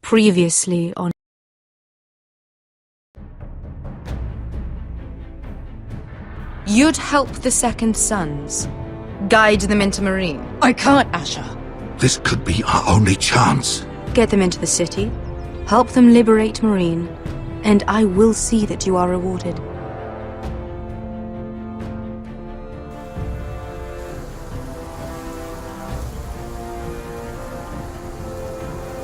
Previously on... You'd help the Second Sons. Guide them into Marine. I can't, Asher. This could be our only chance. Get them into the city. Help them liberate Marine. And I will see that you are rewarded.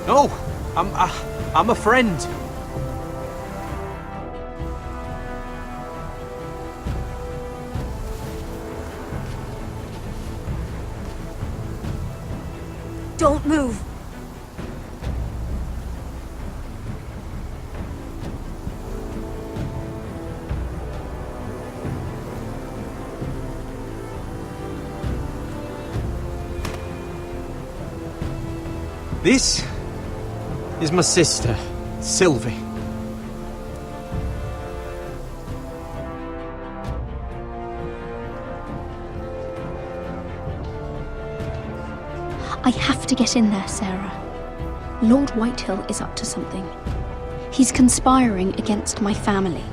No, I'm a friend. Don't move. This is my sister, Sylvie. I have to get in there, Sarah. Lord Whitehill is up to something. He's conspiring against my family,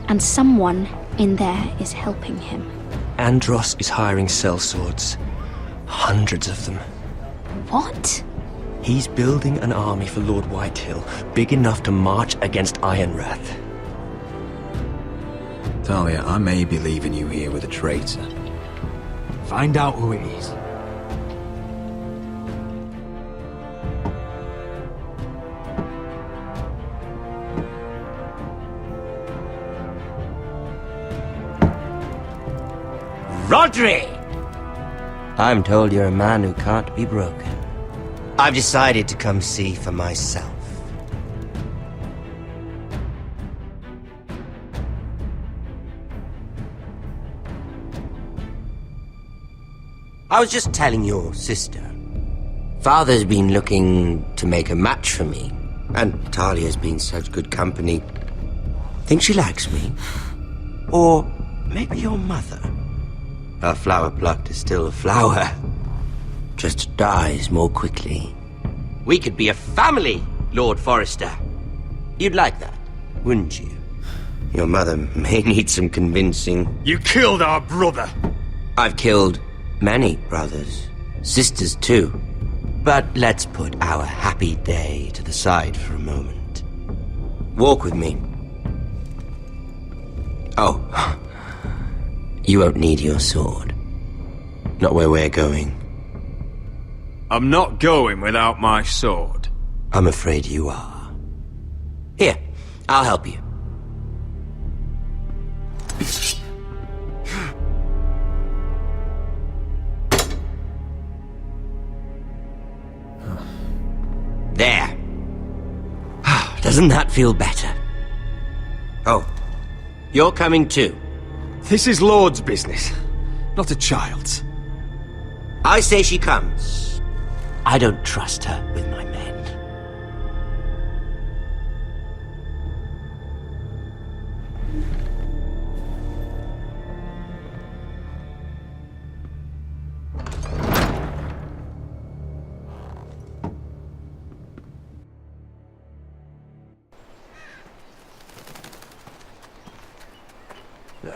and someone in there is helping him. Andros is hiring sellswords. Hundreds of them. What? He's building an army for Lord Whitehill, big enough to march against Ironrath. Talia, I may be leaving you here with a traitor. Find out who it is. Rodri! I'm told you're a man who can't be broken. I've decided to come see for myself. I was just telling your sister. Father's been looking to make a match for me, and Talia's been such good company. Think she likes me? Or maybe your mother? A flower plucked is still a flower. Just dies more quickly. We could be a family, Lord Forrester. You'd like that, wouldn't you? Your mother may need some convincing. You killed our brother! I've killed many brothers, sisters too. But let's put our happy day to the side for a moment. Walk with me. Oh, you won't need your sword. Not where we're going. I'm not going without my sword. I'm afraid you are. Here, I'll help you. There. Doesn't that feel better? Oh, you're coming too. This is Lord's business, not a child's. I say she comes. I don't trust her with my men.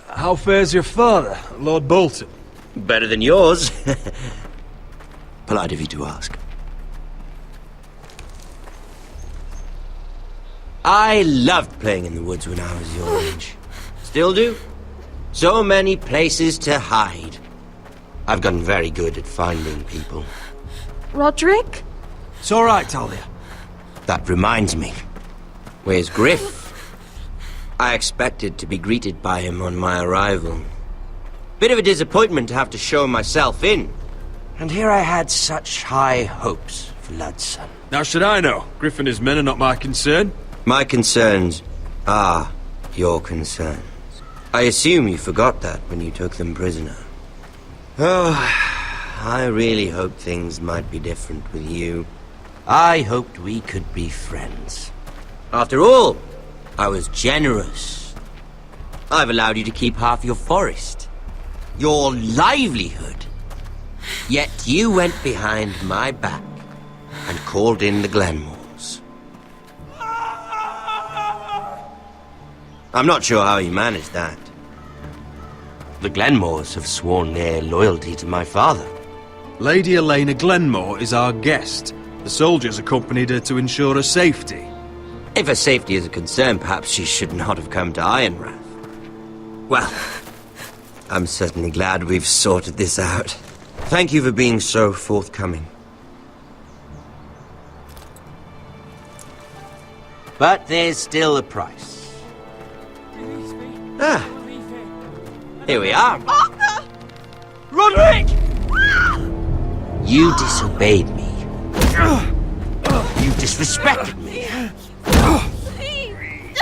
How fares your father, Lord Bolton? Better than yours. Polite of you to ask. I loved playing in the woods when I was your age. Still do. So many places to hide. I've gotten very good at finding people. Roderick? It's all right, Talia. That reminds me. Where's Griff? I expected to be greeted by him on my arrival. Bit of a disappointment to have to show myself in. And here I had such high hopes for Ludson. Now should I know? Griff and his men are not my concern. My concerns are your concerns. I assume you forgot that when you took them prisoner. Oh, I really hoped things might be different with you. I hoped we could be friends. After all, I was generous. I've allowed you to keep half your forest. Your livelihood. Yet you went behind my back and called in the Glenmores. I'm not sure how he managed that. The Glenmores have sworn their loyalty to my father. Lady Elena Glenmore is our guest. The soldiers accompanied her to ensure her safety. If her safety is a concern, perhaps she should not have come to Ironrath. Well, I'm certainly glad we've sorted this out. Thank you for being so forthcoming. But there's still a price. Ah, here we are. Arthur! Roderick! You disobeyed me. You disrespected me. Please!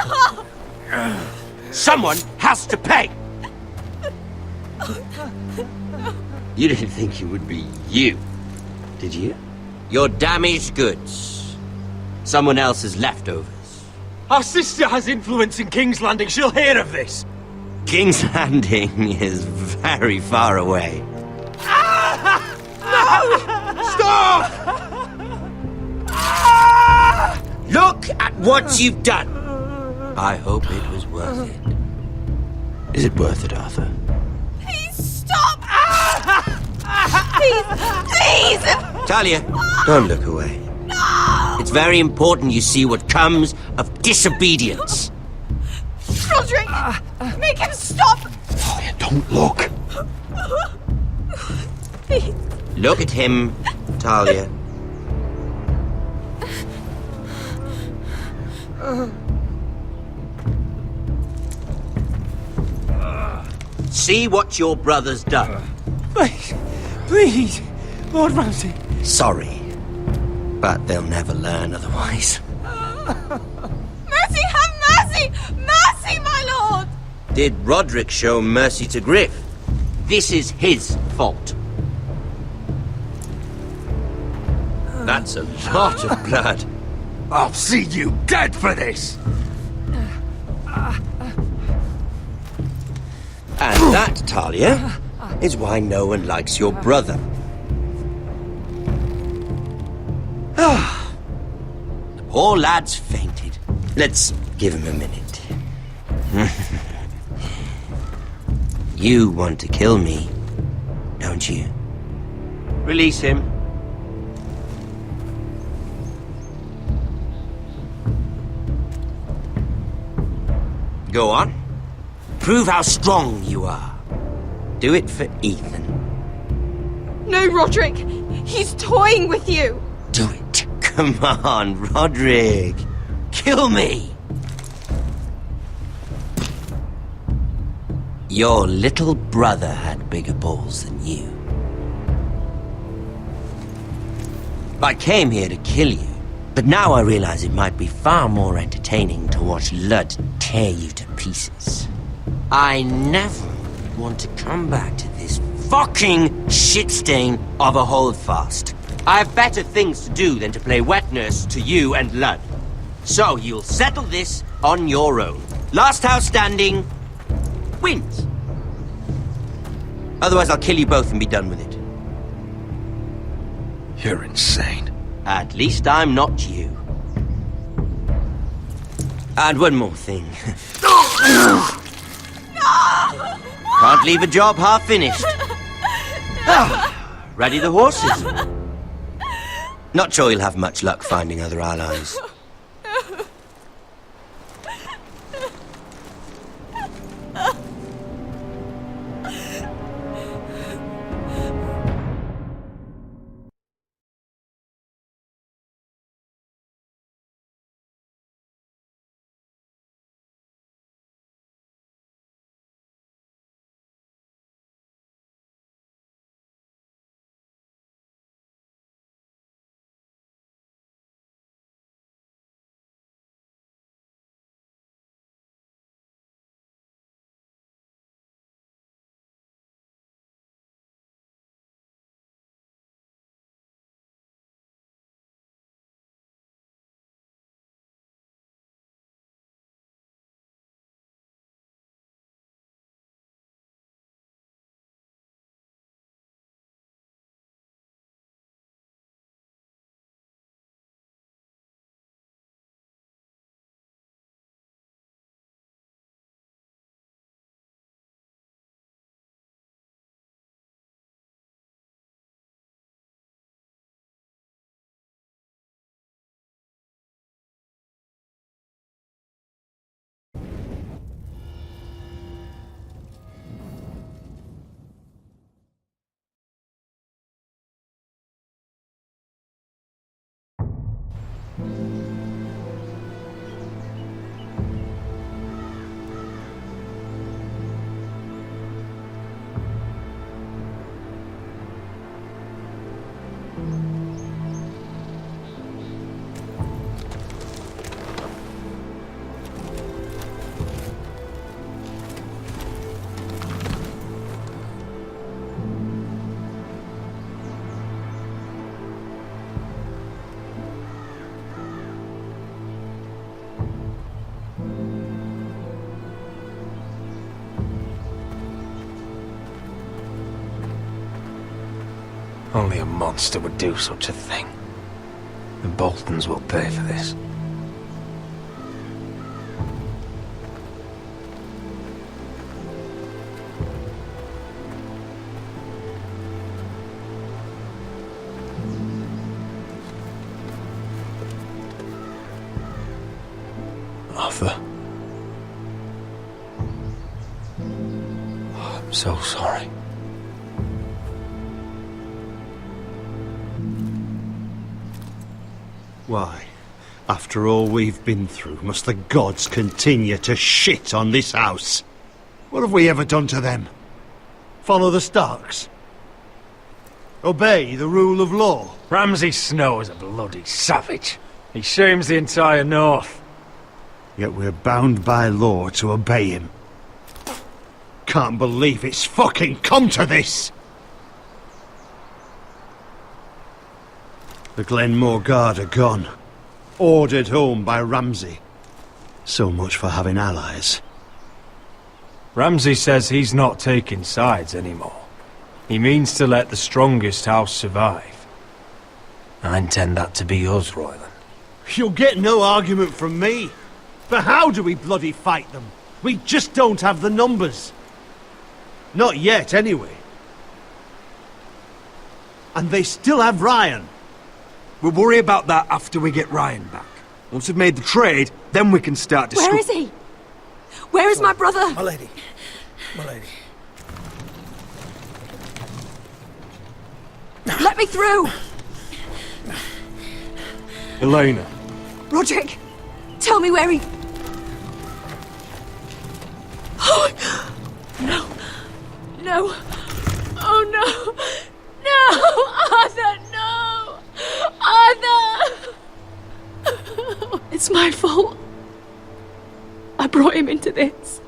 Someone has to pay! You didn't think it would be you, did you? Your damaged goods. Someone else's leftovers. Our sister has influence in King's Landing. She'll hear of this. King's Landing is very far away. Stop! Look at what you've done! I hope it was worth it. Is it worth it, Arthur? Please stop! Please! Please! Talia, don't look away. No! It's very important you see what comes of disobedience. Roderick! Make him stop! Talia, don't look. Please. Look at him, Talia. See what your brother's done. Please, Lord Ramsay. Sorry, but they'll never learn otherwise. Mercy, have mercy! Mercy, my lord! Did Roderick show mercy to Griff? This is his fault. That's a lot of blood. I'll see you dead for this! And that, Talia, is why no one likes your brother. The poor lad's fainted. Let's give him a minute. You want to kill me, don't you? Release him. Go on. Prove how strong you are. Do it for Ethan. No, Roderick! He's toying with you! Do it. Come on, Roderick. Kill me. Your little brother had bigger balls than you. I came here to kill you, but now I realize it might be far more entertaining to watch Lud tear you to pieces. I never want to come back to this fucking shit stain of a holdfast. I have better things to do than to play wet nurse to you and Lud. So you'll settle this on your own. Last house standing wins. Otherwise I'll kill you both and be done with it. You're insane. At least I'm not you. And one more thing. Can't leave a job half finished. Ready the horses? Not sure you'll have much luck finding other allies. Only a monster would do such a thing. The Boltons will pay for this. Arthur. Oh, I'm so sorry. Why, after all we've been through, must the gods continue to shit on this house? What have we ever done to them? Follow the Starks? Obey the rule of law? Ramsay Snow is a bloody savage. He shames the entire North. Yet we're bound by law to obey him. Can't believe it's fucking come to this! The Glenmore Guard are gone. Ordered home by Ramsay. So much for having allies. Ramsay says he's not taking sides anymore. He means to let the strongest house survive. I intend that to be us, Royland. You'll get no argument from me. But how do we bloody fight them? We just don't have the numbers. Not yet, anyway. And they still have Ryan. We'll worry about that after we get Ryan back. Once we've made the trade, then we can start discussing. Where is he? Where is my brother? My lady. My lady. Let me through! Elena. Roderick, tell me where he... Oh, no. No. Oh, no. No! Arthur, no! Arthur! It's my fault. I brought him into this.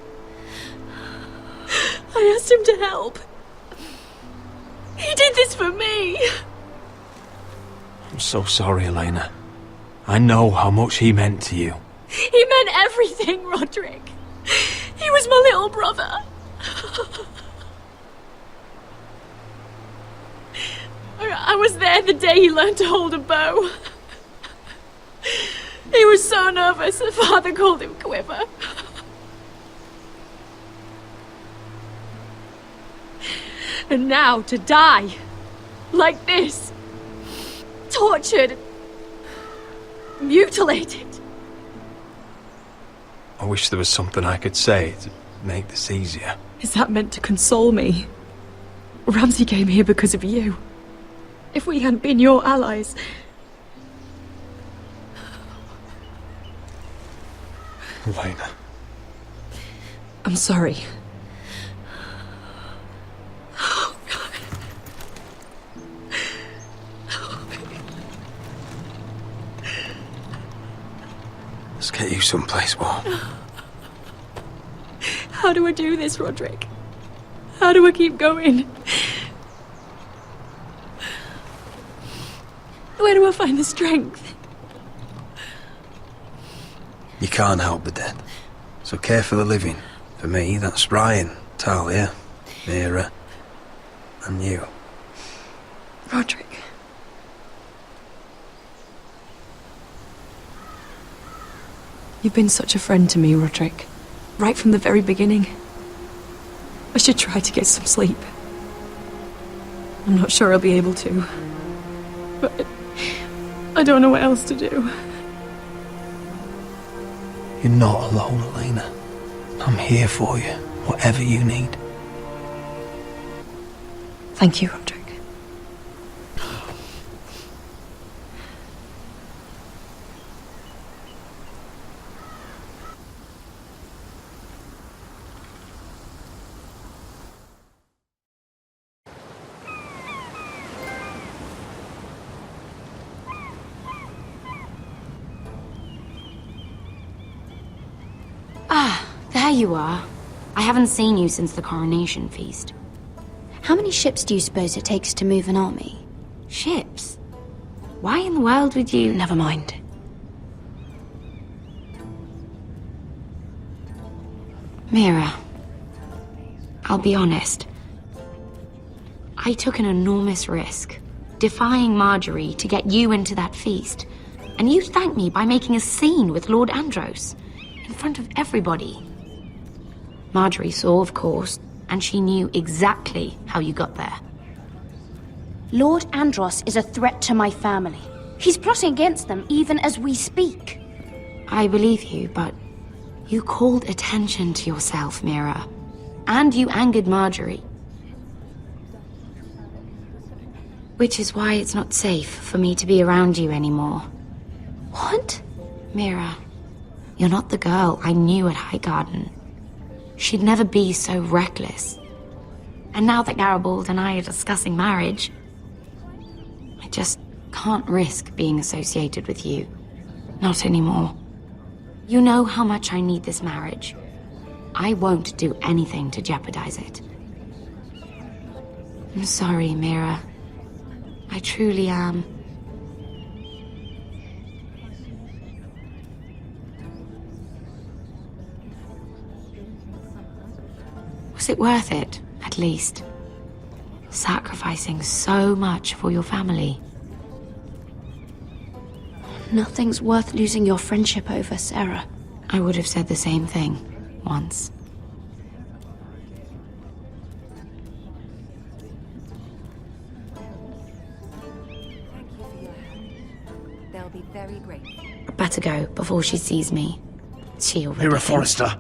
I asked him to help. He did this for me. I'm so sorry, Elena. I know how much he meant to you. He meant everything, Roderick. He was my little brother. I was there the day he learned to hold a bow. He was so nervous, the father called him Quiver. And now to die, like this, tortured, mutilated. I wish there was something I could say to make this easier. Is that meant to console me? Ramsay came here because of you. If we hadn't been your allies... Elena. I'm sorry. Let's get you someplace warm. How do I do this, Roderick? How do I keep going? Where do I find the strength? You can't help the dead. So care for the living. For me, that's Ryan, Talia, Mira, and you. Roderick. You've been such a friend to me, Roderick. Right from the very beginning. I should try to get some sleep. I'm not sure I'll be able to. But I don't know what else to do. You're not alone, Elena. I'm here for you, whatever you need. Thank you, Roderick. you are. I haven't seen you since the coronation feast. How many ships do you suppose it takes to move an army? Ships? Why in the world would you... Never mind. Mira, I'll be honest. I took an enormous risk, defying Marjorie to get you into that feast. And you thanked me by making a scene with Lord Andros, in front of everybody. Marjorie saw, of course, and she knew exactly how you got there. Lord Andros is a threat to my family. He's plotting against them even as we speak. I believe you, but you called attention to yourself, Mira. And you angered Marjorie. Which is why it's not safe for me to be around you anymore. What? Mira, you're not the girl I knew at Highgarden. She'd never be so reckless. And now that Garibald and I are discussing marriage, I just can't risk being associated with you. Not anymore. You know how much I need this marriage. I won't do anything to jeopardize it. I'm sorry, Mira. I truly am. Was it worth it, at least? Sacrificing so much for your family? Nothing's worth losing your friendship over, Sarah. I would have said the same thing once. They'll be very grateful. Better go before she sees me. She already Mira thinks- Forrester.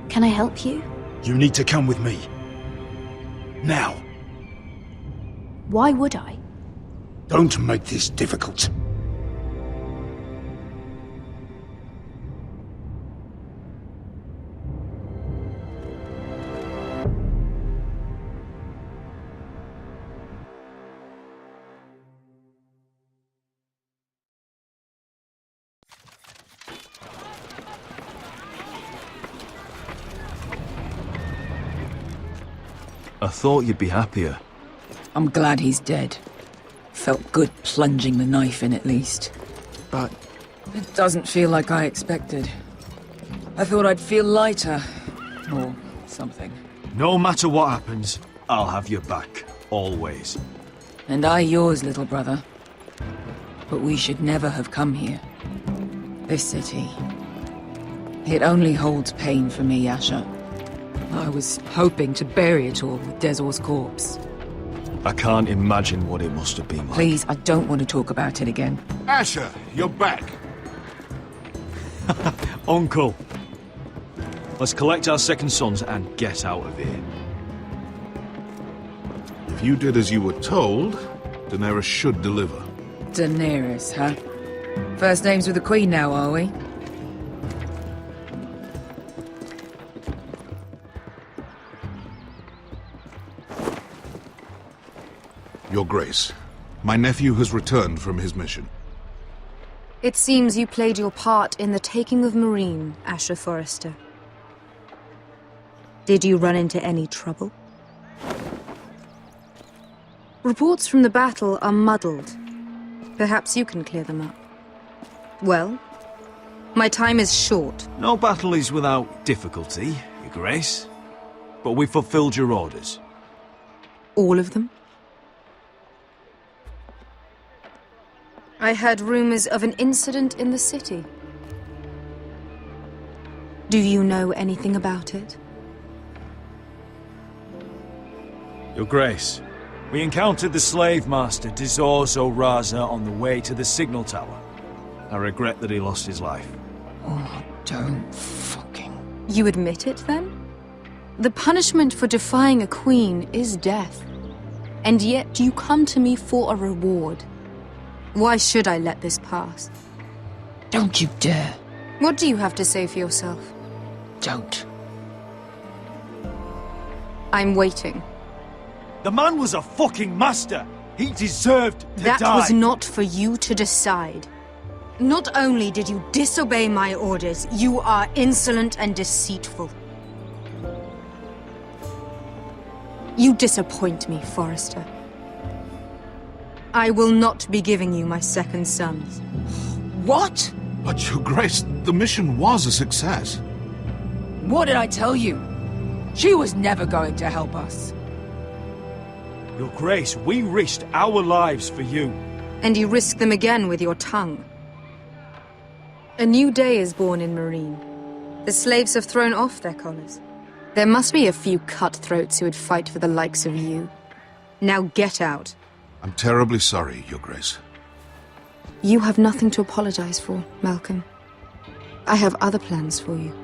Can I help you? You need to come with me. Now. Why would I? Don't make this difficult. I thought you'd be happier. I'm glad he's dead. Felt good plunging the knife in at least. But it doesn't feel like I expected. I thought I'd feel lighter. Or something. No matter what happens, I'll have your back. Always. And I yours, little brother. But we should never have come here. This city. It only holds pain for me, Asher. I was hoping to bury it all with Dezor's corpse. I can't imagine what it must have been like. Please, I don't want to talk about it again. Asher, you're back. Uncle. Let's collect our second sons and get out of here. If you did as you were told, Daenerys should deliver. Daenerys, huh? First names with the Queen now, are we? Your Grace, my nephew has returned from his mission. It seems you played your part in the taking of Marine, Asher Forrester. Did you run into any trouble? Reports from the battle are muddled. Perhaps you can clear them up. Well, my time is short. No battle is without difficulty, Your Grace. But we fulfilled your orders. All of them? I heard rumors of an incident in the city. Do you know anything about it? Your Grace, we encountered the slave master Dizor Zoraza on the way to the signal tower. I regret that he lost his life. Oh, don't fucking... You admit it, then? The punishment for defying a queen is death. And yet you come to me for a reward. Why should I let this pass? Don't you dare. What do you have to say for yourself? Don't. I'm waiting. The man was a fucking master! He deserved to die! That was not for you to decide. Not only did you disobey my orders, you are insolent and deceitful. You disappoint me, Forrester. I will not be giving you my second sons. What? But Your Grace, the mission was a success. What did I tell you? She was never going to help us. Your Grace, we risked our lives for you. And you risk them again with your tongue. A new day is born in Marine. The slaves have thrown off their collars. There must be a few cutthroats who would fight for the likes of you. Now get out. I'm terribly sorry, Your Grace. You have nothing to apologize for, Malcolm. I have other plans for you.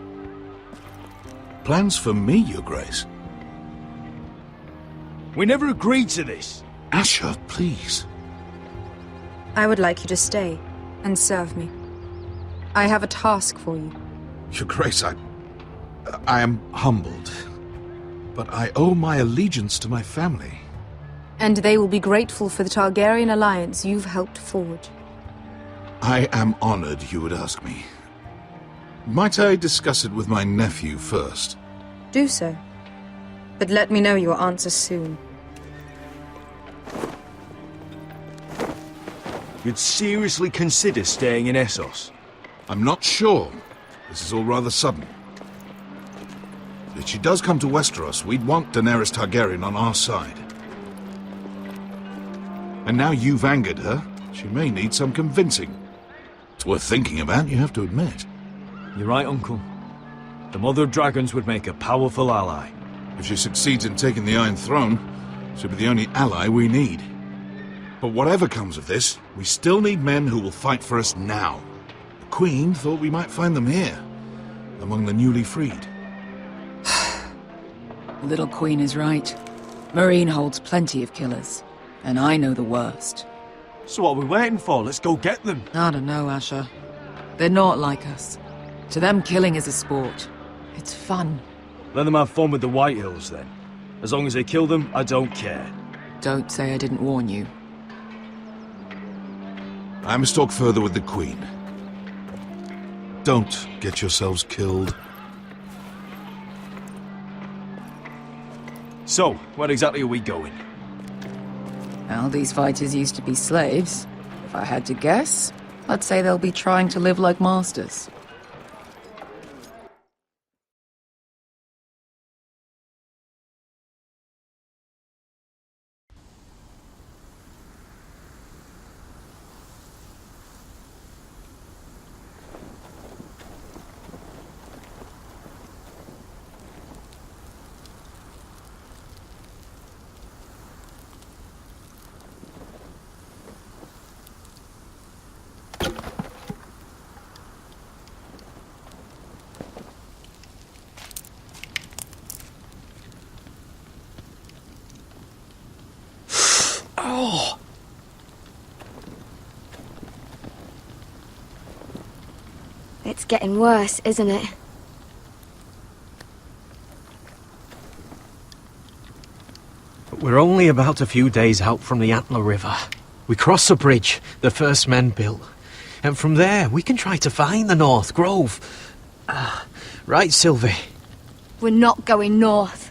Plans for me, Your Grace? We never agreed to this. Asher, please. I would like you to stay and serve me. I have a task for you. Your Grace, I am humbled. But I owe my allegiance to my family. And they will be grateful for the Targaryen alliance you've helped forge. I am honored you would ask me. Might I discuss it with my nephew first? Do so. But let me know your answer soon. You'd seriously consider staying in Essos? I'm not sure. This is all rather sudden. If she does come to Westeros, we'd want Daenerys Targaryen on our side. And now you've angered her, she may need some convincing. It's worth thinking about, you have to admit. You're right, Uncle. The Mother of Dragons would make a powerful ally. If she succeeds in taking the Iron Throne, she'll be the only ally we need. But whatever comes of this, we still need men who will fight for us now. The Queen thought we might find them here, among the newly freed. The little Queen is right. Marine holds plenty of killers, and I know the worst. So what are we waiting for? Let's go get them. I don't know, Asher. They're not like us. To them, killing is a sport. It's fun. Let them have fun with the White Hills, then. As long as they kill them, I don't care. Don't say I didn't warn you. I must talk further with the Queen. Don't get yourselves killed. So, where exactly are we going? Well, these fighters used to be slaves. If I had to guess, I'd say they'll be trying to live like masters. Oh! It's getting worse, isn't it? We're only about a few days out from the Antler River. We cross the bridge the first men built. And from there, we can try to find the North Grove. Right, Sylvie? We're not going north.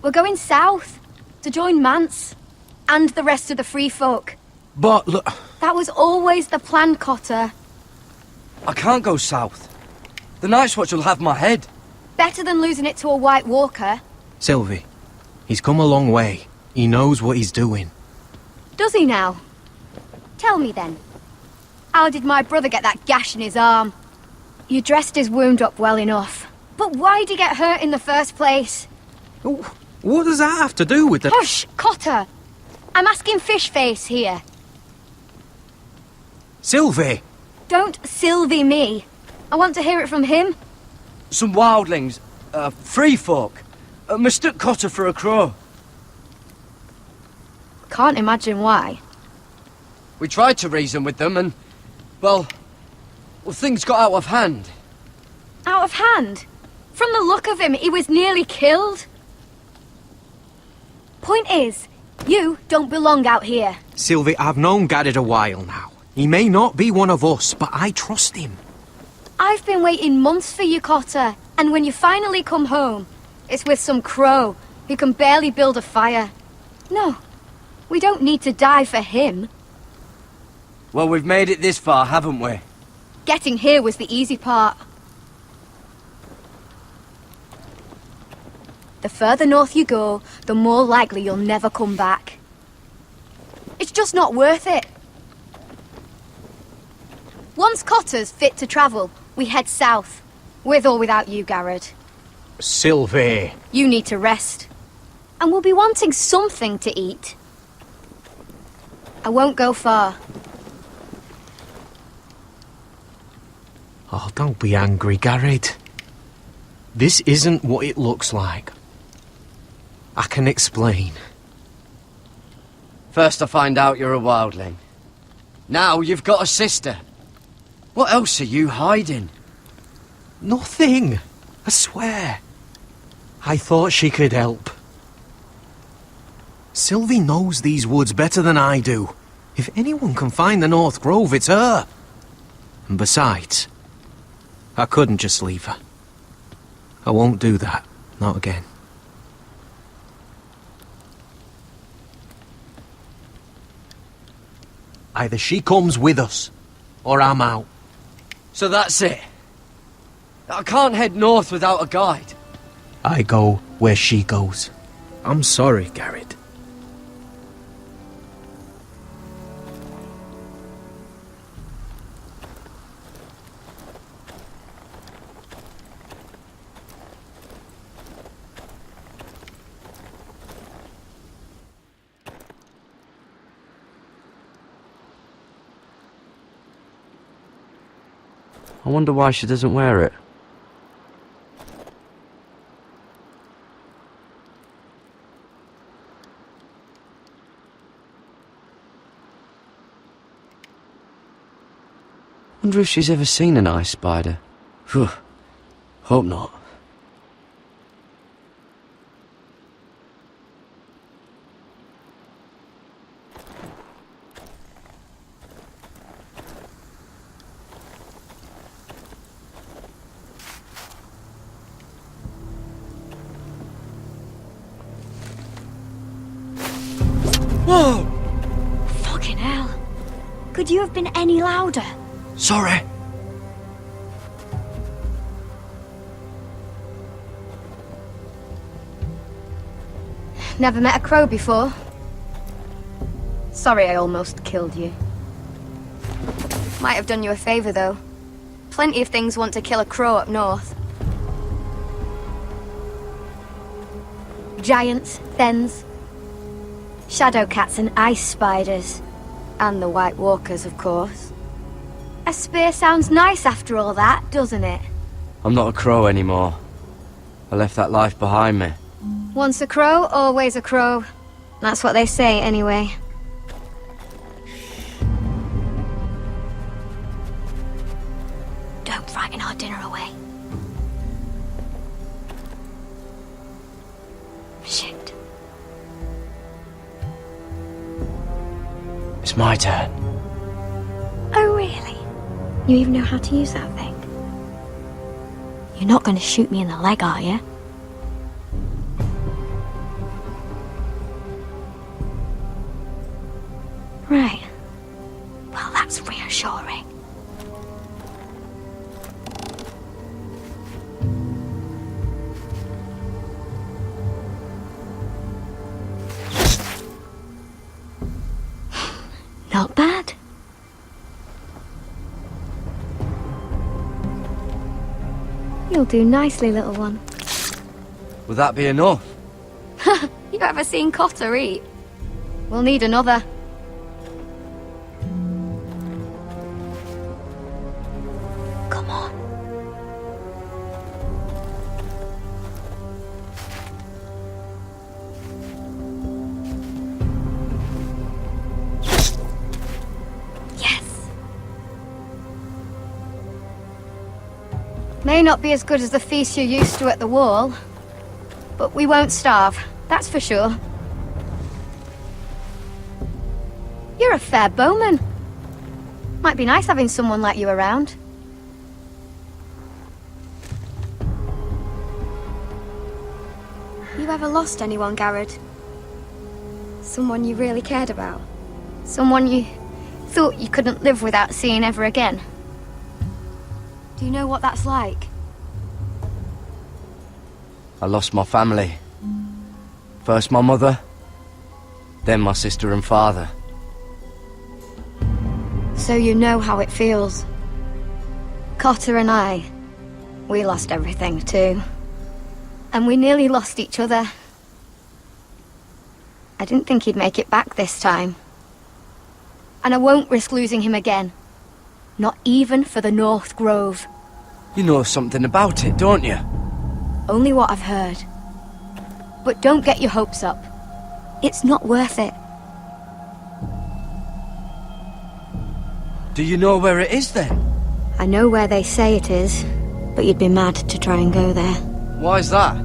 We're going south, to join Mance, and the rest of the Free Folk. But look... That was always the plan, Cotter. I can't go south. The Night's Watch will have my head. Better than losing it to a White Walker. Sylvie, he's come a long way. He knows what he's doing. Does he now? Tell me then. How did my brother get that gash in his arm? You dressed his wound up well enough. But why'd he get hurt in the first place? What does that have to do with the... Hush, Cotter! I'm asking Fishface here. Sylvie! Don't Sylvie me. I want to hear it from him. Some wildlings, free folk, mistook Cotter for a crow. Can't imagine why. We tried to reason with them and, well, things got out of hand. Out of hand? From the look of him, he was nearly killed. Point is, you don't belong out here. Sylvie, I've known Gadded a while now. He may not be one of us, but I trust him. I've been waiting months for you, Cotter. And when you finally come home, it's with some crow who can barely build a fire. No, we don't need to die for him. Well, we've made it this far, haven't we? Getting here was the easy part. The further north you go, the more likely you'll never come back. It's just not worth it. Once Cotter's fit to travel, we head south. With or without you, Garrett. Sylvie. You need to rest. And we'll be wanting something to eat. I won't go far. Oh, don't be angry, Garrett. This isn't what it looks like. I can explain. First I find out you're a wildling. Now you've got a sister. What else are you hiding? Nothing. I swear. I thought she could help. Sylvie knows these woods better than I do. If anyone can find the North Grove, it's her. And besides, I couldn't just leave her. I won't do that. Not again. Either she comes with us, or I'm out. So that's it? I can't head north without a guide. I go where she goes. I'm sorry, Garrett. I wonder why she doesn't wear it. Wonder if she's ever seen an ice spider. Phew. Hope not. Whoa! Fucking hell. Could you have been any louder? Sorry. Never met a crow before. Sorry I almost killed you. Might have done you a favor, though. Plenty of things want to kill a crow up north. Giants, thens, shadow cats and ice spiders. And the White Walkers, of course. A spear sounds nice after all that, doesn't it? I'm not a crow anymore. I left that life behind me. Once a crow, always a crow. That's what they say, anyway. Don't frighten our dinner away. Shit. It's my turn. Oh, really? You even know how to use that thing? You're not going to shoot me in the leg, are you? Right. Well, that's reassuring. Not bad. You'll do nicely, little one. Will that be enough? You ever seen Cotter eat? We'll need another. Come on. Yes. May not be as good as the feast you're used to at the wall, but we won't starve, that's for sure. You're a fair bowman. Might be nice having someone like you around. You ever lost anyone, Garrett? Someone you really cared about? Someone you thought you couldn't live without seeing ever again? Do you know what that's like? I lost my family. First my mother, then my sister and father. So you know how it feels. Cotter and I, we lost everything too. And we nearly lost each other. I didn't think he'd make it back this time. And I won't risk losing him again. Not even for the North Grove. You know something about it, don't you? Only what I've heard. But don't get your hopes up. It's not worth it. Do you know where it is then? I know where they say it is, but you'd be mad to try and go there. Why's that?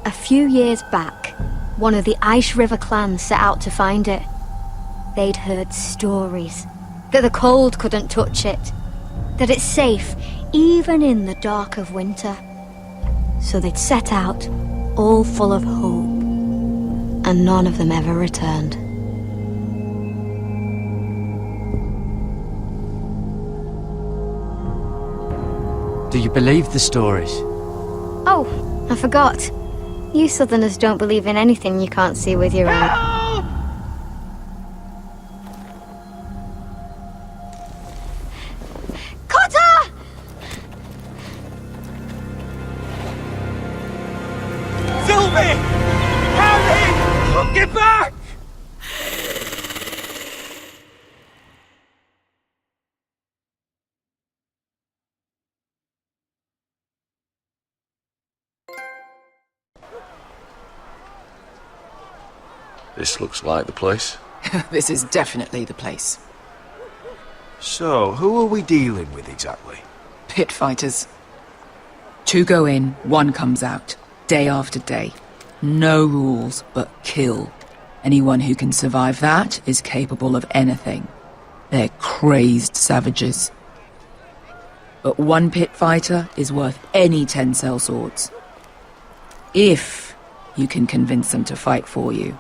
A few years back, one of the Ice River clans set out to find it. They'd heard stories that the cold couldn't touch it, that it's safe even in the dark of winter. So they'd set out, all full of hope, and none of them ever returned. Do you believe the stories? Oh, I forgot. You Southerners don't believe in anything you can't see with your eyes. Cotter! Sylvie! Harry! Get back! This looks like the place. This is definitely the place. So, who are we dealing with exactly? Pit fighters. 2 go in, 1 comes out. Day after day. No rules, but kill. Anyone who can survive that is capable of anything. They're crazed savages. But 1 pit fighter is worth any 10 sellswords. If you can convince them to fight for you.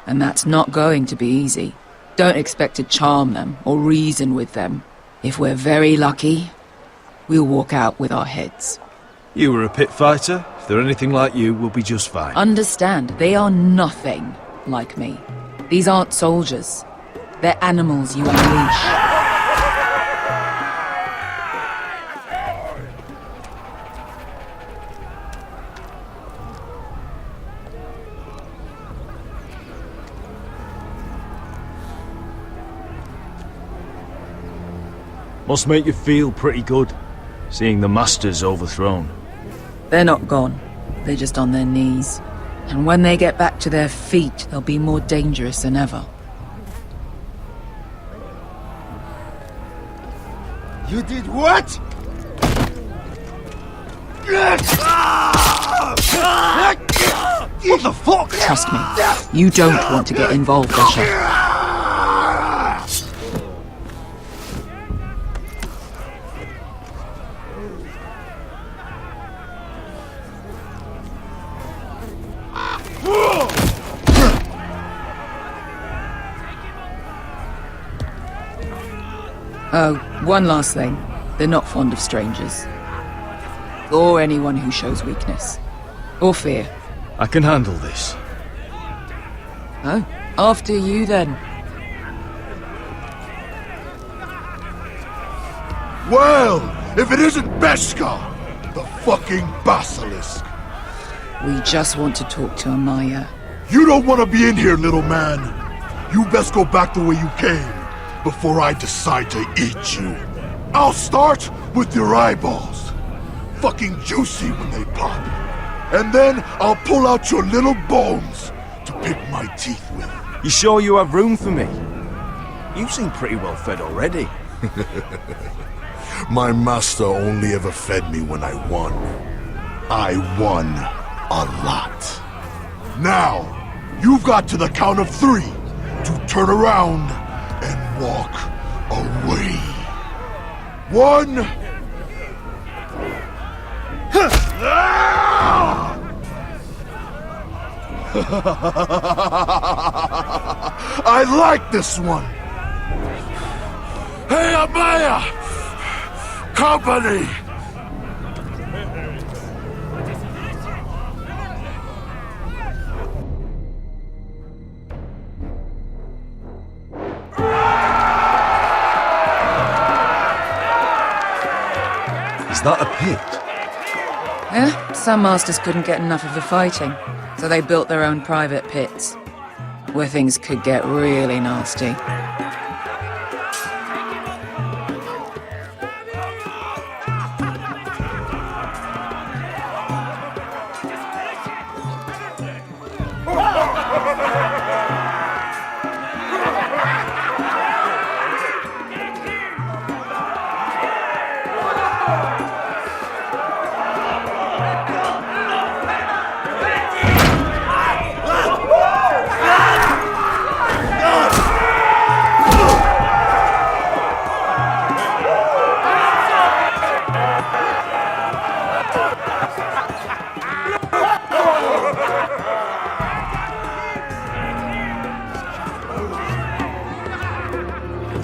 And that's not going to be easy. Don't expect to charm them or reason with them. If we're very lucky, we'll walk out with our heads. You were a pit fighter. If they're anything like you, we'll be just fine. Understand, they are nothing like me. These aren't soldiers. They're animals you unleash. Must make you feel pretty good, seeing the Masters overthrown. They're not gone. They're just on their knees. And when they get back to their feet, they'll be more dangerous than ever. You did what? What the fuck? Trust me, you don't want to get involved, Usher. Oh, one last thing. They're not fond of strangers. Or anyone who shows weakness. Or fear. I can handle this. Oh, after you then. Well, if it isn't Beshka, the fucking basilisk. We just want to talk to Amaya. You don't want to be in here, little man. You best go back the way you came, before I decide to eat you. I'll start with your eyeballs. Fucking juicy when they pop. And then I'll pull out your little bones to pick my teeth with. You sure you have room for me? You seem pretty well fed already. My master only ever fed me when I won. I won a lot. Now, you've got to the count of 3 to turn around and walk away. 1. I like this one. Hey, Amaya! Company! Is that a pit? Yeah, some masters couldn't get enough of the fighting, so they built their own private pits, where things could get really nasty.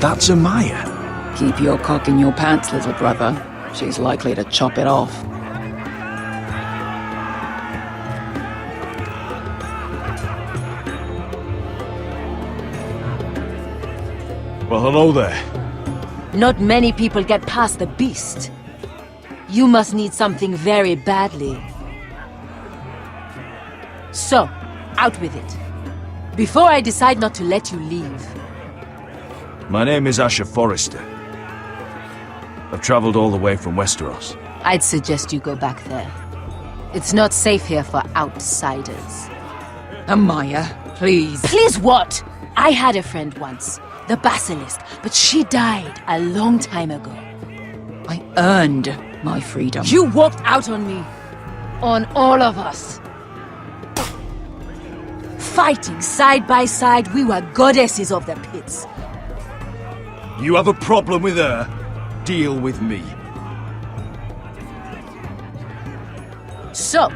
That's Amaya. Keep your cock in your pants, little brother. She's likely to chop it off. Well, hello there. Not many people get past the beast. You must need something very badly. So, out with it. Before I decide not to let you leave. My name is Asher Forrester. I've traveled all the way from Westeros. I'd suggest you go back there. It's not safe here for outsiders. Amaya, please. Please what? I had a friend once, the Basilisk, but she died a long time ago. I earned my freedom. You walked out on me. On all of us. Fighting side by side, we were goddesses of the pits. You have a problem with her? Deal with me. So,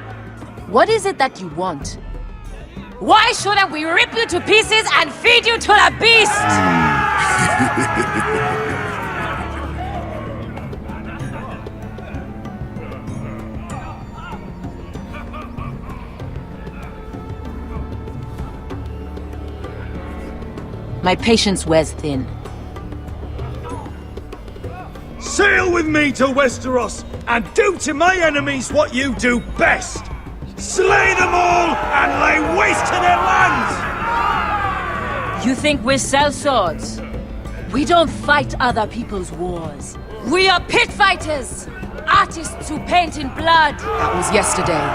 what is it that you want? Why shouldn't we rip you to pieces and feed you to the beast? My patience wears thin. Sail with me to Westeros and do to my enemies what you do best. Slay them all and lay waste to their lands! You think we sell swords? We don't fight other people's wars. We are pit fighters! Artists who paint in blood! That was yesterday.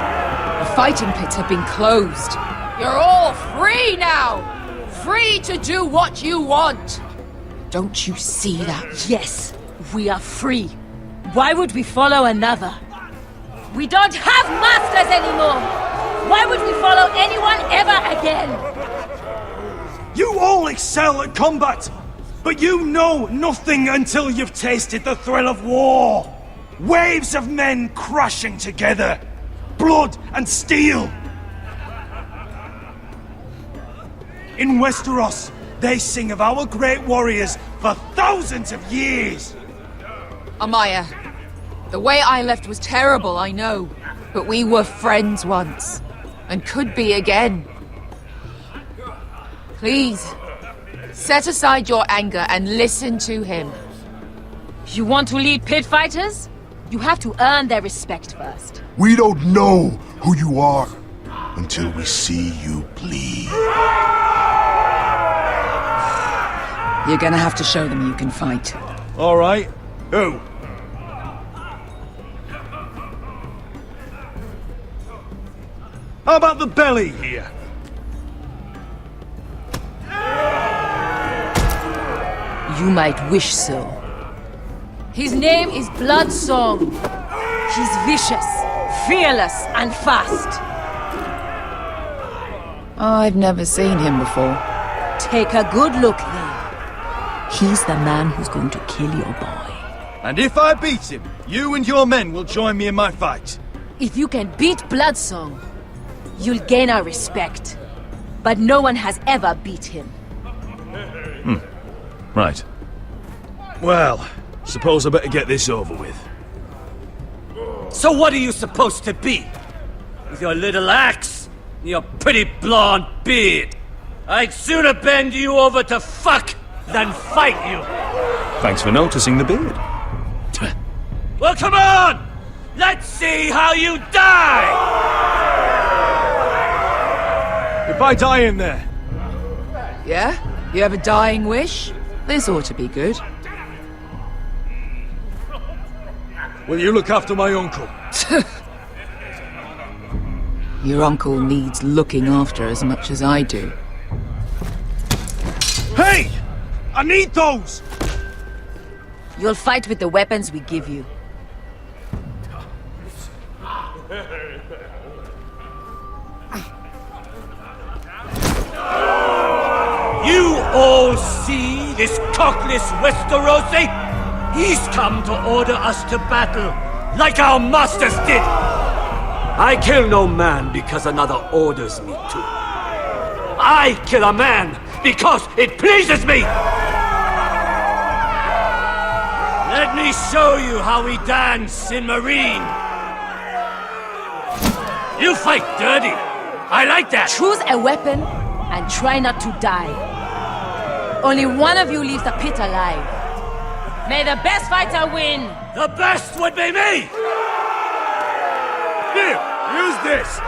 The fighting pits have been closed. You're all free now! Free to do what you want! Don't you see that? Yes, we are free. Why would we follow another? We don't have masters anymore! Why would we follow anyone ever again? You all excel at combat, but you know nothing until you've tasted the thrill of war. Waves of men crashing together. Blood and steel. In Westeros, they sing of our great warriors for thousands of years. Amaya, the way I left was terrible, I know. But we were friends once, and could be again. Please, set aside your anger and listen to him. You want to lead pit fighters? You have to earn their respect first. We don't know who you are until we see you bleed. You're gonna have to show them you can fight. All right. Who? How about the belly here? You might wish so. His name is Bloodsong. He's vicious, fearless, and fast. I've never seen him before. Take a good look then. He's the man who's going to kill your boy. And if I beat him, you and your men will join me in my fight. If you can beat Bloodsong, you'll gain our respect. But no one has ever beat him. Right. Well, suppose I better get this over with. So what are you supposed to be? With your little axe and your pretty blonde beard? I'd sooner bend you over to fuck than fight you. Thanks for noticing the beard. Well, come on! Let's see how you die! If I die in there... Yeah? You have a dying wish? This ought to be good. Will you look after my uncle? Your uncle needs looking after as much as I do. Hey! I need those! You'll fight with the weapons we give you. You all see this cockless Westerosi? He's come to order us to battle, like our masters did! I kill no man because another orders me to. I kill a man because it pleases me! Let me show you how we dance in Marine. You fight dirty. I like that. Choose a weapon and try not to die. Only one of you leaves the pit alive. May the best fighter win! The best would be me! Here, use this!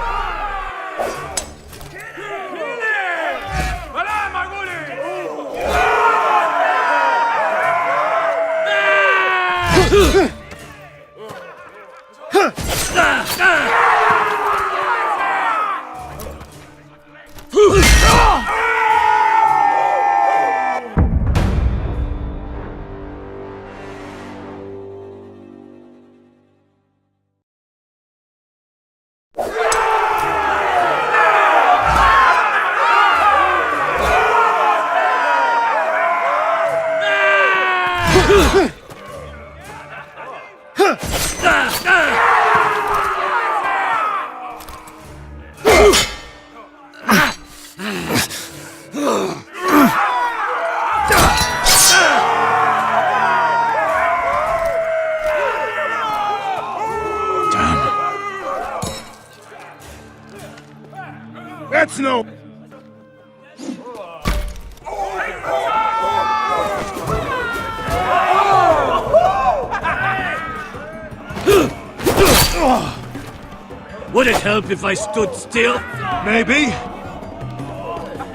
That's no... Would it help if I stood still? Maybe.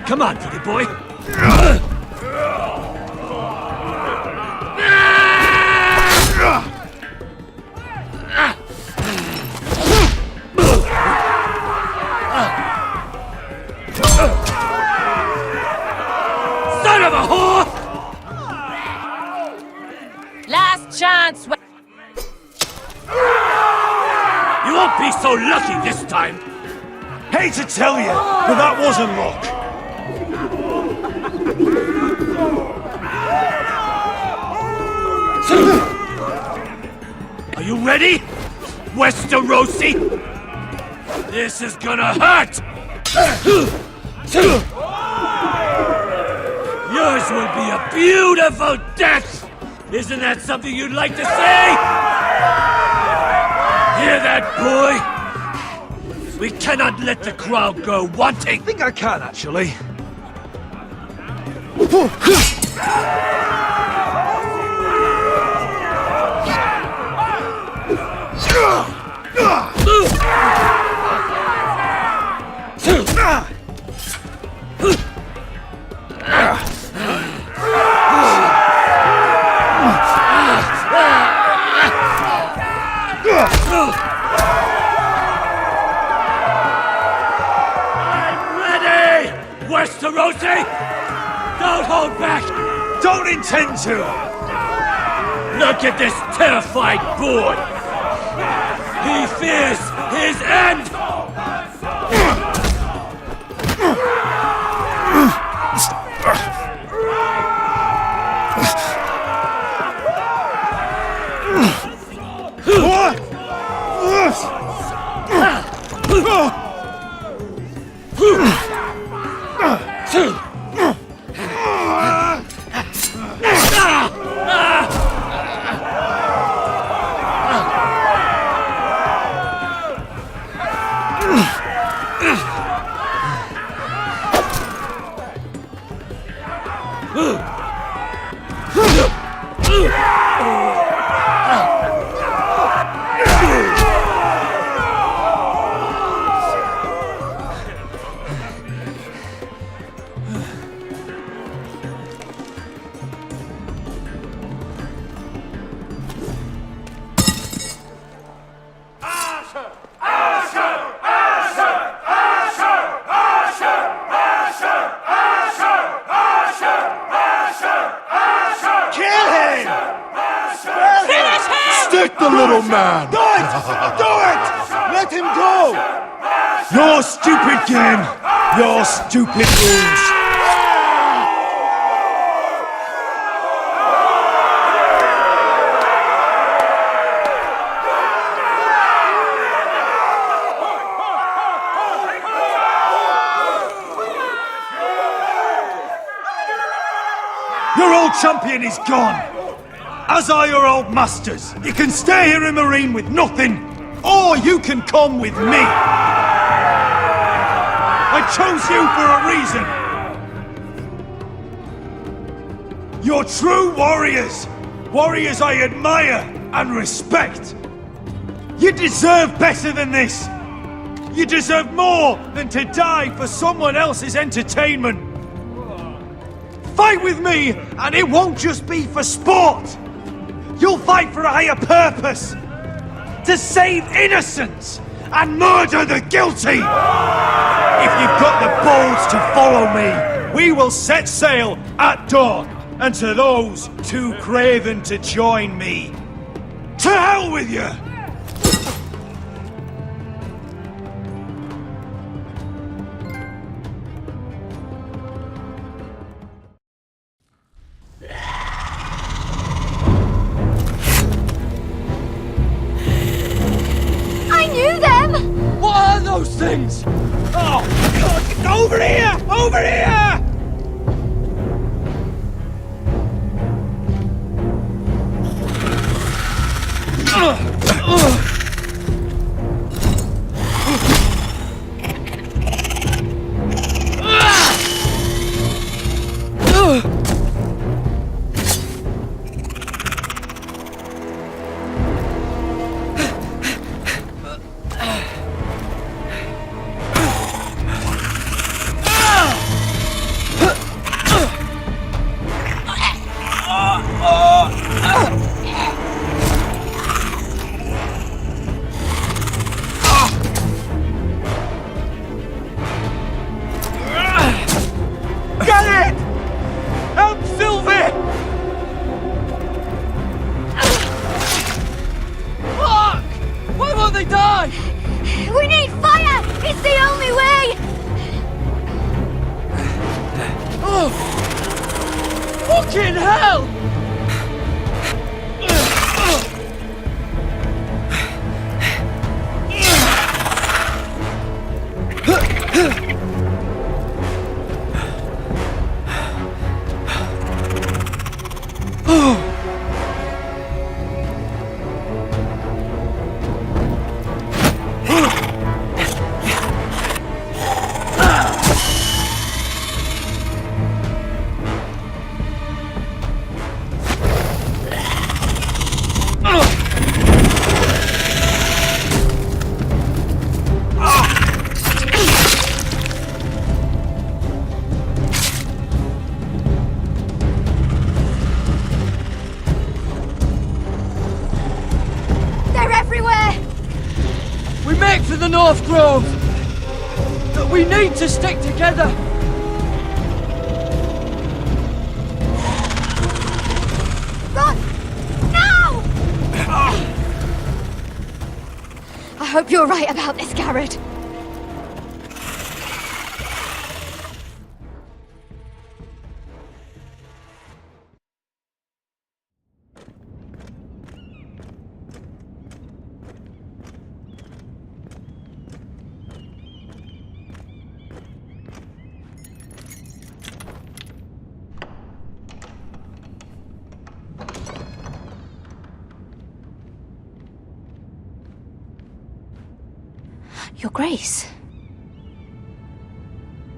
Come on, pretty boy. Son of a whore! Last chance! You won't be so lucky this time! Hate to tell you, but that wasn't luck. Are you ready, Westerosi? This is gonna hurt! Yours will be a beautiful death! Isn't that something you'd like to say? Hear that, boy? We cannot let the crowd go wanting! I think I can, actually. Westerosi! Don't hold back! Don't intend to! Look at this terrified boy! He fears his end! Stick the little man! Do it! Do it! Let him go! Your stupid game! Your stupid rules! Your old champion is gone! As are your old masters. You can stay here in Marine with nothing, or you can come with me. I chose you for a reason. You're true warriors. Warriors I admire and respect. You deserve better than this. You deserve more than to die for someone else's entertainment. Fight with me, and it won't just be for sport. You'll fight for a higher purpose! To save innocents and murder the guilty! If you've got the balls to follow me, we will set sail at dawn. And to those too craven to join me, to hell with you! What are those things? Oh, God, over here! Over here! Fucking hell! For the North Grove! But we need to stick together! Run! Now! I hope you're right about this, Garrett. Your Grace.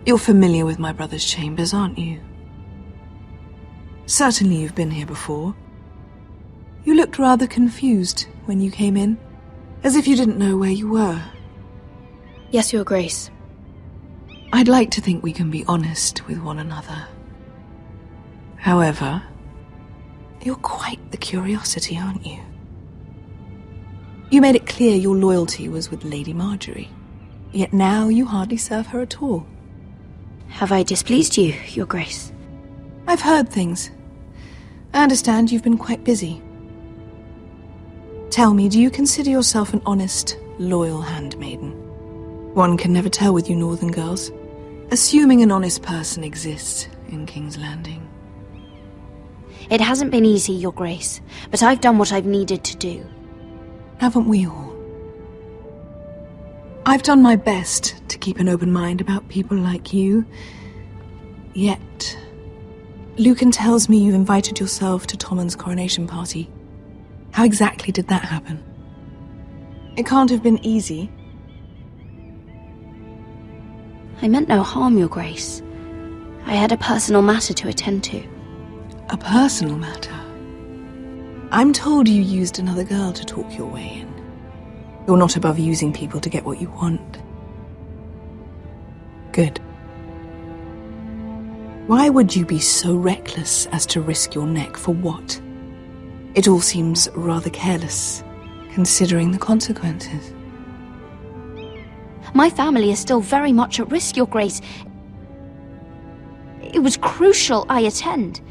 You're familiar with my brother's chambers, aren't you? Certainly you've been here before. You looked rather confused when you came in, as if you didn't know where you were. Yes, Your Grace. I'd like to think we can be honest with one another. However, you're quite the curiosity, aren't you? You made it clear your loyalty was with Lady Marjorie, yet now you hardly serve her at all. Have I displeased you, Your Grace? I've heard things. I understand you've been quite busy. Tell me, do you consider yourself an honest, loyal handmaiden? One can never tell with you northern girls. Assuming an honest person exists in King's Landing. It hasn't been easy, Your Grace, but I've done what I've needed to do. Haven't we all? I've done my best to keep an open mind about people like you. Yet, Lucan tells me you invited yourself to Tommen's coronation party. How exactly did that happen? It can't have been easy. I meant no harm, Your Grace. I had a personal matter to attend to. A personal matter? I'm told you used another girl to talk your way in. You're not above using people to get what you want. Good. Why would you be so reckless as to risk your neck for what? It all seems rather careless, considering the consequences. My family is still very much at risk, Your Grace. It was crucial I attend.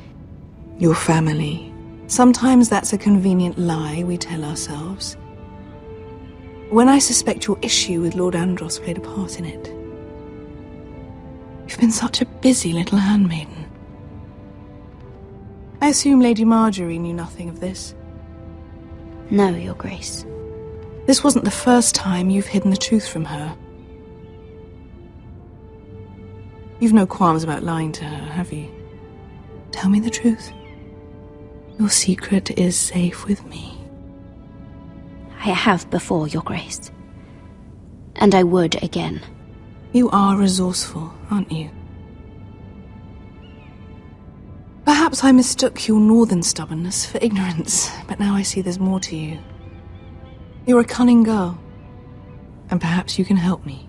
Your family. Sometimes that's a convenient lie we tell ourselves. When I suspect your issue with Lord Andros played a part in it. You've been such a busy little handmaiden. I assume Lady Marjorie knew nothing of this. No, Your Grace. This wasn't the first time you've hidden the truth from her. You've no qualms about lying to her, have you? Tell me the truth. Your secret is safe with me. I have before, Your Grace. And I would again. You are resourceful, aren't you? Perhaps I mistook your northern stubbornness for ignorance, but now I see there's more to you. You're a cunning girl, and perhaps you can help me.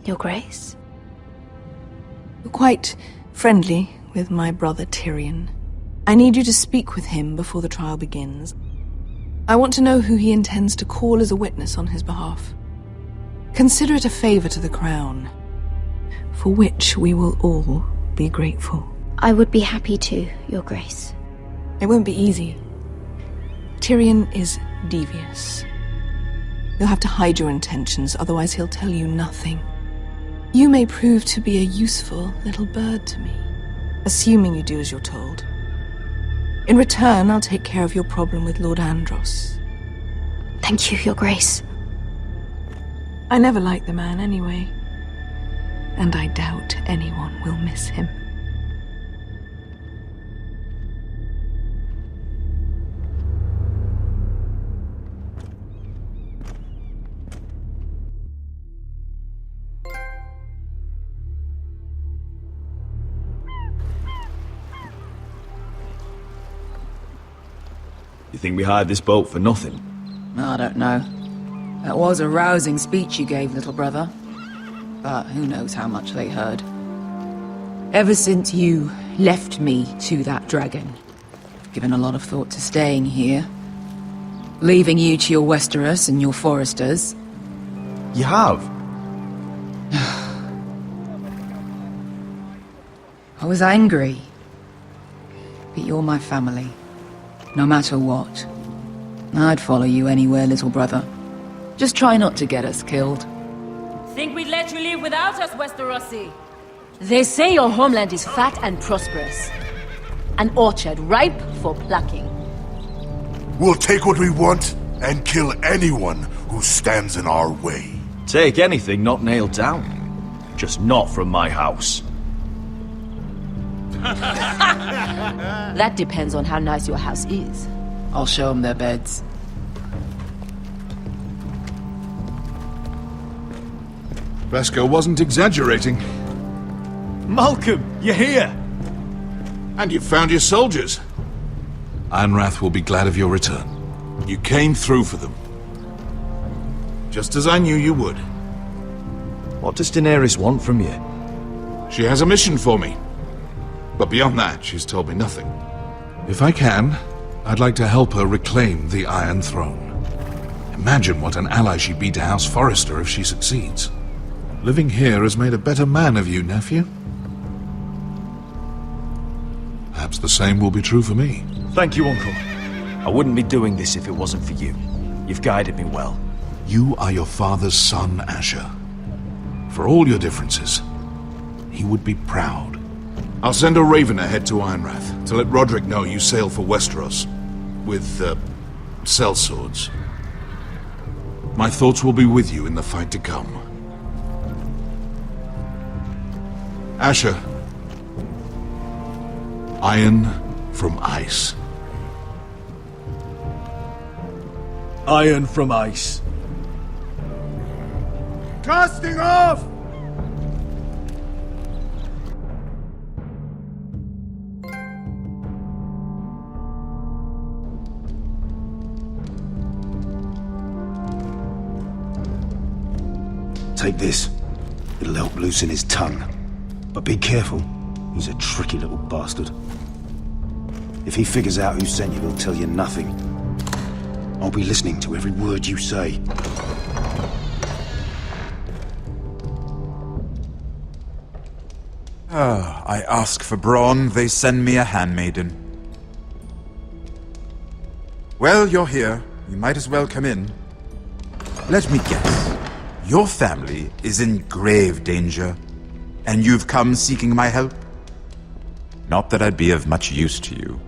Your Grace? You're quite friendly with my brother Tyrion. I need you to speak with him before the trial begins. I want to know who he intends to call as a witness on his behalf. Consider it a favor to the crown, for which we will all be grateful. I would be happy to, Your Grace. It won't be easy. Tyrion is devious. You'll have to hide your intentions, otherwise he'll tell you nothing. You may prove to be a useful little bird to me, assuming you do as you're told. In return, I'll take care of your problem with Lord Andros. Thank you, Your Grace. I never liked the man anyway, and I doubt anyone will miss him. You think we hired this boat for nothing? I don't know. That was a rousing speech you gave, little brother. But who knows how much they heard. Ever since you left me to that dragon, I've given a lot of thought to staying here. Leaving you to your Westeros and your Foresters. You have? I was angry. But you're my family. No matter what. I'd follow you anywhere, little brother. Just try not to get us killed. Think we'd let you leave without us, Westerosi? They say your homeland is fat and prosperous. An orchard ripe for plucking. We'll take what we want and kill anyone who stands in our way. Take anything not nailed down. Just not from my house. That depends on how nice your house is. I'll show them their beds. Vesco wasn't exaggerating. Malcolm, you're here! And you've found your soldiers. Ironrath will be glad of your return. You came through for them. Just as I knew you would. What does Daenerys want from you? She has a mission for me. But beyond that, she's told me nothing. If I can, I'd like to help her reclaim the Iron Throne. Imagine what an ally she'd be to House Forrester if she succeeds. Living here has made a better man of you, nephew. Perhaps the same will be true for me. Thank you, Uncle. I wouldn't be doing this if it wasn't for you. You've guided me well. You are your father's son, Asher. For all your differences, he would be proud. I'll send a raven ahead to Ironrath to let Roderick know you sail for Westeros with, sellswords. My thoughts will be with you in the fight to come. Asher. Iron from ice. Iron from ice. Casting off! Take this. It'll help loosen his tongue. But be careful. He's a tricky little bastard. If he figures out who sent you, he'll tell you nothing. I'll be listening to every word you say. I ask for brawn, they send me a handmaiden. Well, you're here. You might as well come in. Let me guess. Your family is in grave danger, and you've come seeking my help? Not that I'd be of much use to you.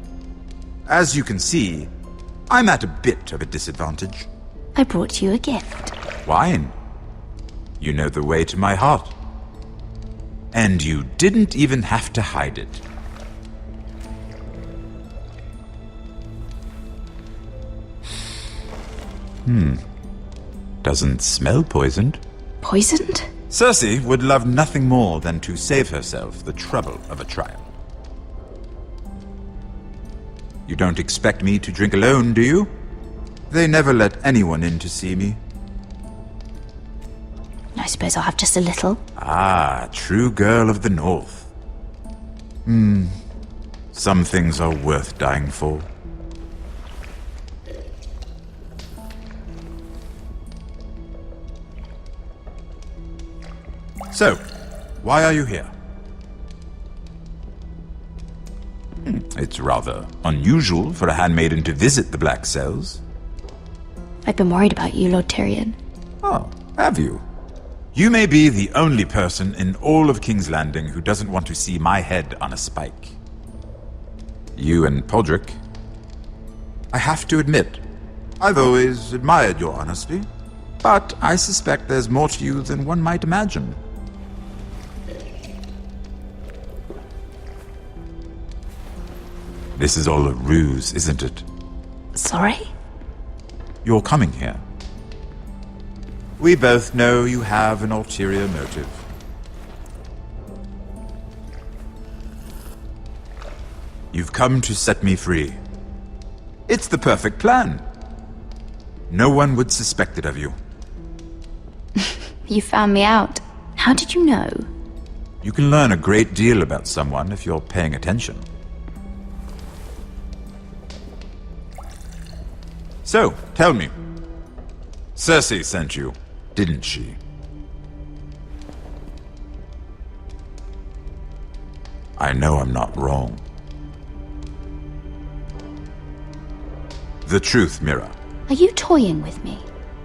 As you can see, I'm at a bit of a disadvantage. I brought you a gift. Wine. You know the way to my heart. And you didn't even have to hide it. Doesn't smell poisoned. Poisoned? Cersei would love nothing more than to save herself the trouble of a trial. You don't expect me to drink alone, do you? They never let anyone in to see me. I suppose I'll have just a little. Ah, true girl of the North. Some things are worth dying for. So, why are you here? It's rather unusual for a handmaiden to visit the Black Cells. I've been worried about you, Lord Tyrion. Oh, have you? You may be the only person in all of King's Landing who doesn't want to see my head on a spike. You and Podrick. I have to admit, I've always admired your honesty, but I suspect there's more to you than one might imagine. This is all a ruse, isn't it? Sorry? You're coming here. We both know you have an ulterior motive. You've come to set me free. It's the perfect plan. No one would suspect it of you. You found me out. How did you know? You can learn a great deal about someone if you're paying attention. So, tell me. Cersei sent you, didn't she? I know I'm not wrong. The truth, Mira. Are you toying with me?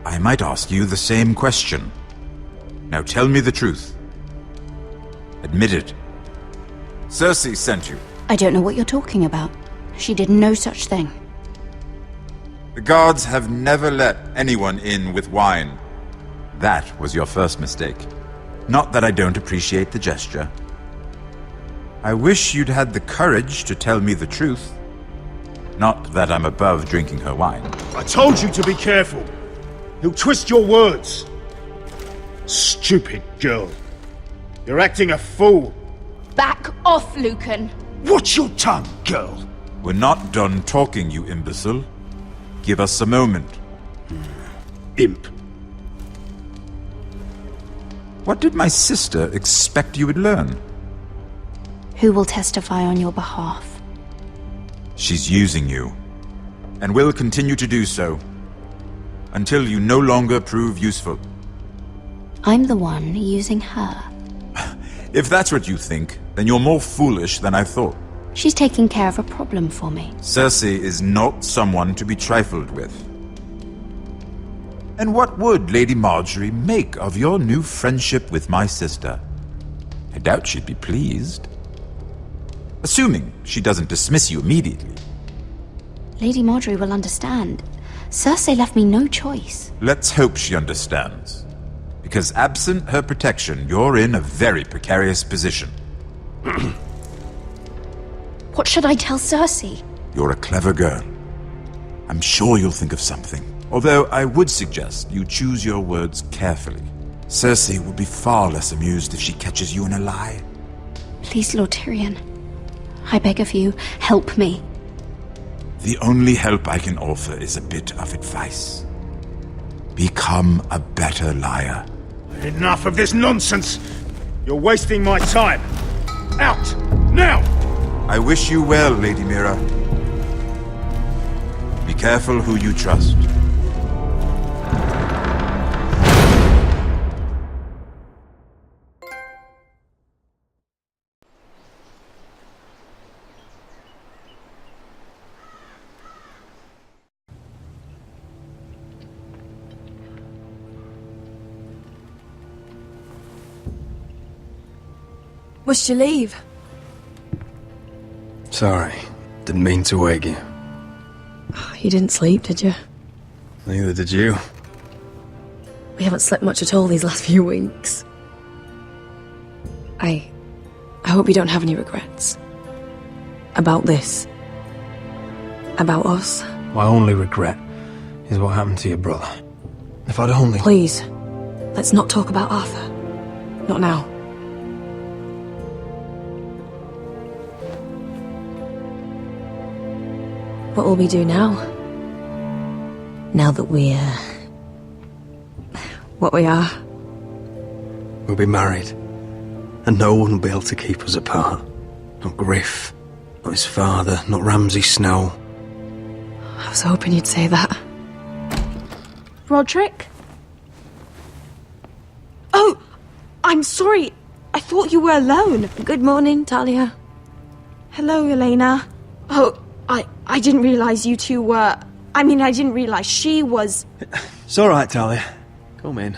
I might ask you the same question. Now tell me the truth. Admit it. Cersei sent you. I don't know what you're talking about. She did no such thing. The guards have never let anyone in with wine. That was your first mistake. Not that I don't appreciate the gesture. I wish you'd had the courage to tell me the truth. Not that I'm above drinking her wine. I told you to be careful. He'll twist your words. Stupid girl. You're acting a fool. Back off, Lucan. Watch your tongue, girl. We're not done talking, you imbecile. Give us a moment. Imp. What did my sister expect you would learn? Who will testify on your behalf? She's using you, and will continue to do so, until you no longer prove useful. I'm the one using her. If that's what you think, then you're more foolish than I thought. She's taking care of a problem for me. Cersei is not someone to be trifled with. And what would Lady Marjorie make of your new friendship with my sister? I doubt she'd be pleased. Assuming she doesn't dismiss you immediately. Lady Marjorie will understand. Cersei left me no choice. Let's hope she understands. Because absent her protection, you're in a very precarious position. What should I tell Cersei? You're a clever girl. I'm sure you'll think of something. Although I would suggest you choose your words carefully. Cersei will be far less amused if she catches you in a lie. Please, Lord Tyrion. I beg of you, help me. The only help I can offer is a bit of advice. Become a better liar. Enough of this nonsense! You're wasting my time! Out! Now! I wish you well, Lady Mira. Be careful who you trust. Must you leave? Sorry. Didn't mean to wake you. You didn't sleep, did you? Neither did you. We haven't slept much at all these last few weeks. I hope you don't have any regrets. About this. About us. My only regret is what happened to your brother. If I'd only... Please, let's not talk about Arthur. Not now. What will we do now? Now that we're... what we are? We'll be married. And no one will be able to keep us apart. Not Griff, not his father, not Ramsay Snow. I was hoping you'd say that. Roderick? Oh! I'm sorry. I thought you were alone. Good morning, Talia. Hello, Elena. Oh, I didn't realize you two were... I didn't realize she was... It's alright, Talia. Come in.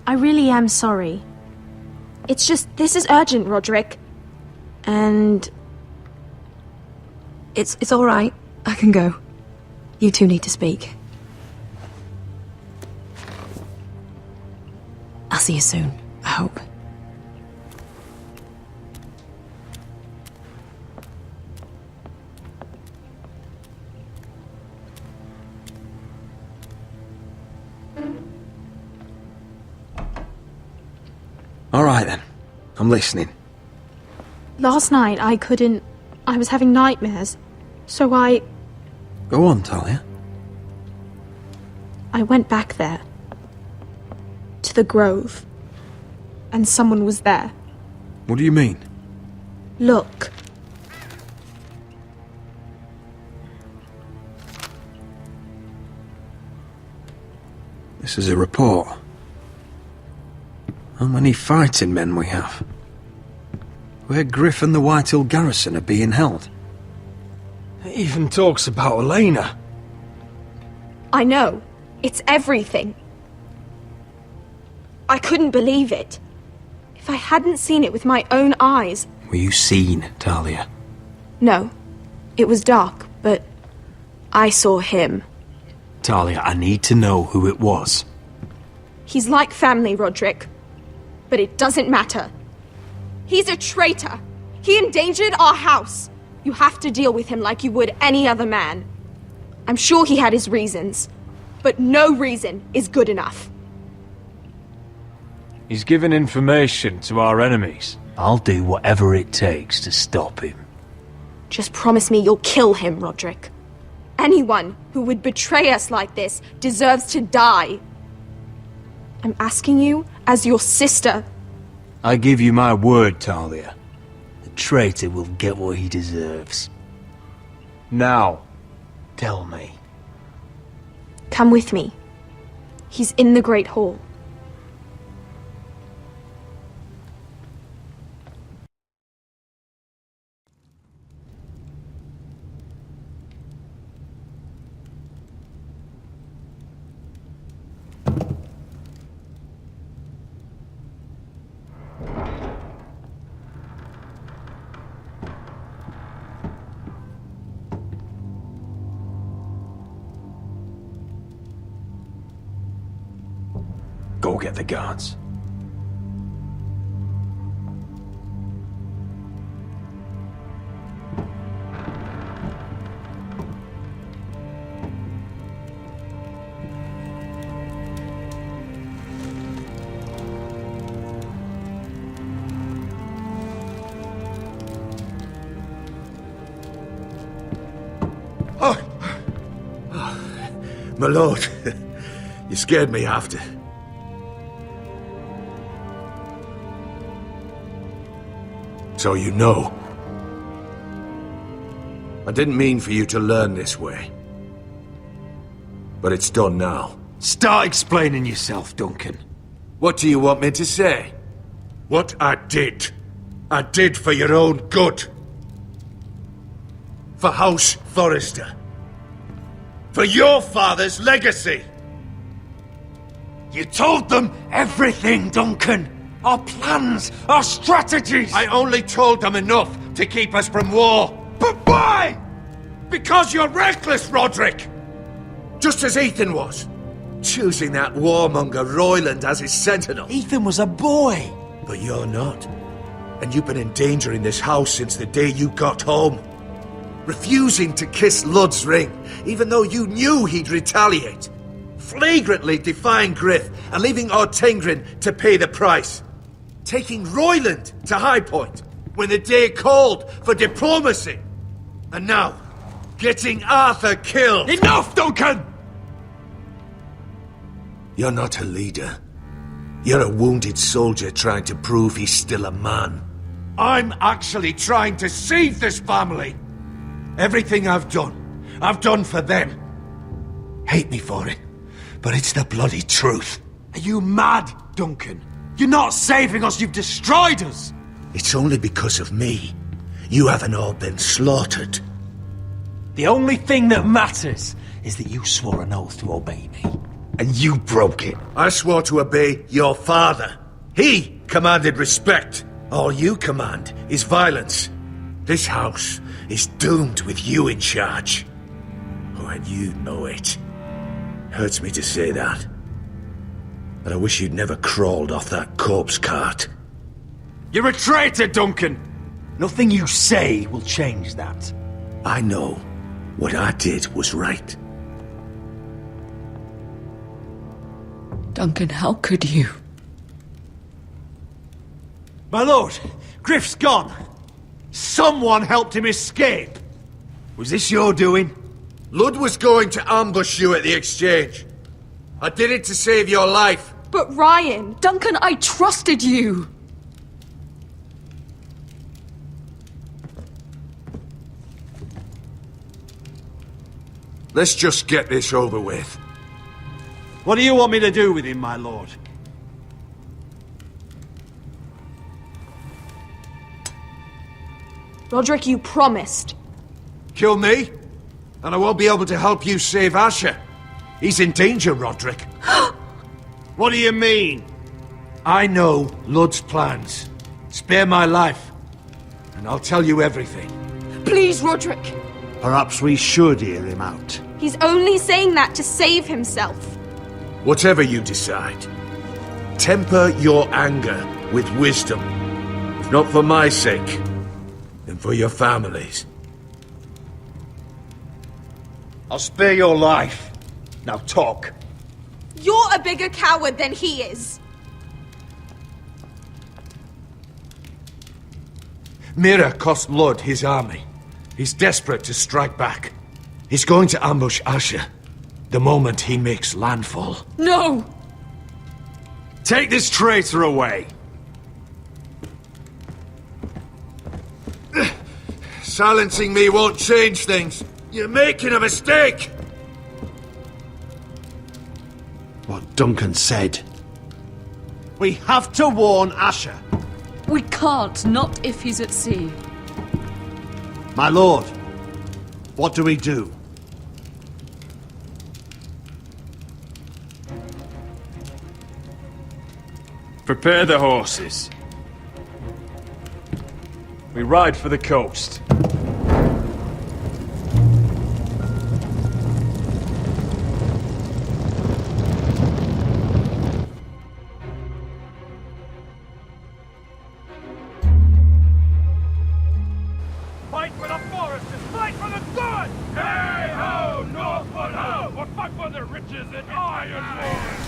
I really am sorry. It's just, this is urgent, Roderick. And... It's alright. I can go. You two need to speak. I'll see you soon, I hope. Alright then. I'm listening. Last night I was having nightmares. So I Go on, Talia. went back there. To the grove. And someone was there. What do you mean? Look. This is a report. How many fighting men we have? Where Griff and the Whitehill garrison are being held. It even talks about Elena. I know. It's everything. I couldn't believe it. If I hadn't seen it with my own eyes... Were you seen, Talia? No. It was dark, but I saw him. Talia, I need to know who it was. He's like family, Roderick. But it doesn't matter. He's a traitor. He endangered our house. You have to deal with him like you would any other man. I'm sure he had his reasons, but no reason is good enough. He's given information to our enemies. I'll do whatever it takes to stop him. Just promise me you'll kill him, Roderick. Anyone who would betray us like this deserves to die. I'm asking you as your sister. I give you my word, Talia. The traitor will get what he deserves. Now, tell me. Come with me. He's in the Great Hall. Go get the guards. My lord, you scared me after. So you know. I didn't mean for you to learn this way. But it's done now. Start explaining yourself, Duncan. What do you want me to say? What I did for your own good. For House Forrester. For your father's legacy. You told them everything, Duncan. Our plans, our strategies. I only told them enough to keep us from war. But why? Because you're reckless, Roderick! Just as Ethan was. Choosing that warmonger Royland as his sentinel. Ethan was a boy. But you're not. And you've been endangering this house since the day you got home. Refusing to kiss Lud's ring, even though you knew he'd retaliate. Flagrantly defying Griff and leaving Ortengrin to pay the price. Taking Royland to High Point when the day called for diplomacy. And now, getting Arthur killed. Enough, Duncan! You're not a leader. You're a wounded soldier trying to prove he's still a man. I'm actually trying to save this family. Everything I've done for them. Hate me for it, but it's the bloody truth. Are you mad, Duncan? You're not saving us, you've destroyed us! It's only because of me. You haven't all been slaughtered. The only thing that matters is that you swore an oath to obey me. And you broke it. I swore to obey your father. He commanded respect. All you command is violence. This house is doomed with you in charge. Oh, and you know it. Hurts me to say that. But I wish you'd never crawled off that corpse cart. You're a traitor, Duncan! Nothing you say will change that. I know what I did was right. Duncan, how could you? My lord, Griff's gone. Someone helped him escape. Was this your doing? Lud was going to ambush you at the exchange. I did it to save your life. But Ryan... Duncan, I trusted you! Let's just get this over with. What do you want me to do with him, my lord? Roderick, you promised. Kill me, and I won't be able to help you save Asher. He's in danger, Roderick. What do you mean? I know Lud's plans. Spare my life, and I'll tell you everything. Please, Roderick. Perhaps we should hear him out. He's only saying that to save himself. Whatever you decide, temper your anger with wisdom. If not for my sake, then for your families. I'll spare your life. Now talk. You're a bigger coward than he is. Mira cost Lud his army. He's desperate to strike back. He's going to ambush Asher the moment he makes landfall. No! Take this traitor away! Silencing me won't change things. You're making a mistake! What Duncan said. We have to warn Asher. We can't, not if he's at sea. My lord, what do we do? Prepare the horses. We ride for the coast. Fight for the foresters! Fight for the good! Hey-ho! Northwood ho! Or fight for the riches and ironwood!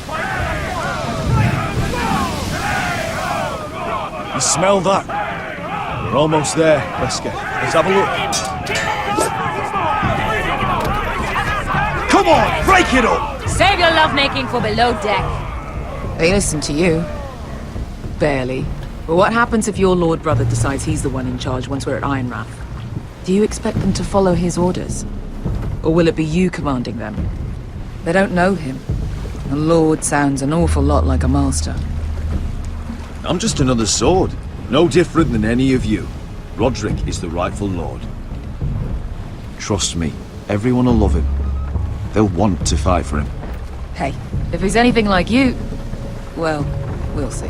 Fight for the foresters! Fight for the gold! Hey-ho! Northwood ho! You smell that? We're almost there, Wesker. Let's have a look. Come on, break it up! Save your lovemaking for below deck. They listen to you. Barely. But what happens if your lord brother decides he's the one in charge once we're at Ironrath? Do you expect them to follow his orders? Or will it be you commanding them? They don't know him. A lord sounds an awful lot like a master. I'm just another sword. No different than any of you. Roderick is the rightful lord. Trust me, everyone will love him. They'll want to fight for him. Hey, if he's anything like you, well, we'll see.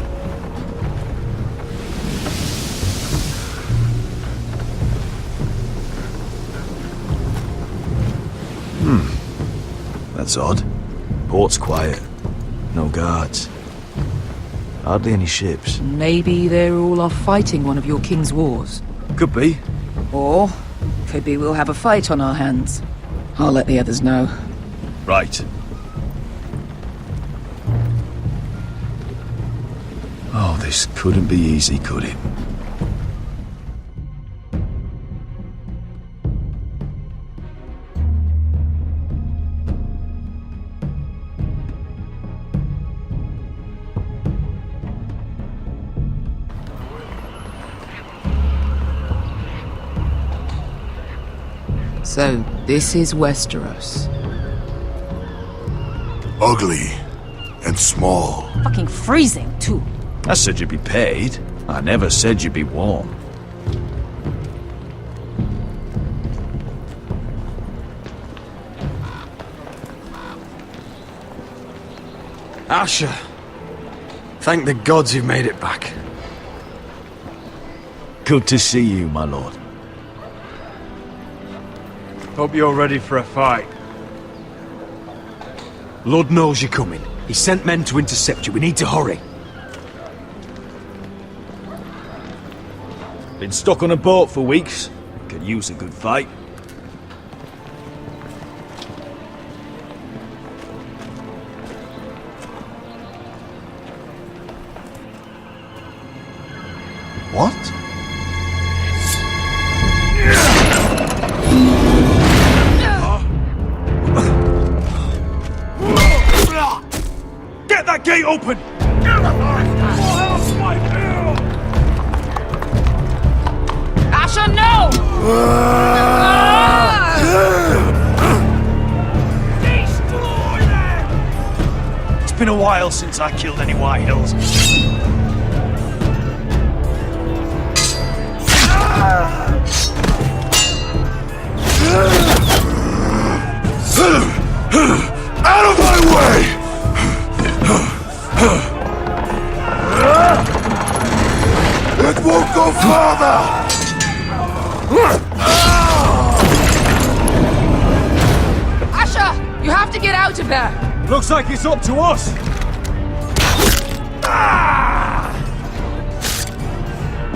That's odd. Port's quiet. No guards. Hardly any ships. Maybe they're all off fighting one of your king's wars. Could be. Or, could be we'll have a fight on our hands. I'll let the others know. Right. Oh, this couldn't be easy, could it? So, this is Westeros. Ugly and small. Fucking freezing, too. I said you'd be paid. I never said you'd be warm. Asher. Thank the gods you've made it back. Good to see you, my lord. Hope you're ready for a fight. Lord knows you're coming. He sent men to intercept you. We need to hurry. Been stuck on a boat for weeks. Could use a good fight. What? Get that gate open! Asher, no! It's been a while since I killed any White Hills. Out of my way! It won't go farther! Asher! You have to get out of there! Looks like it's up to us!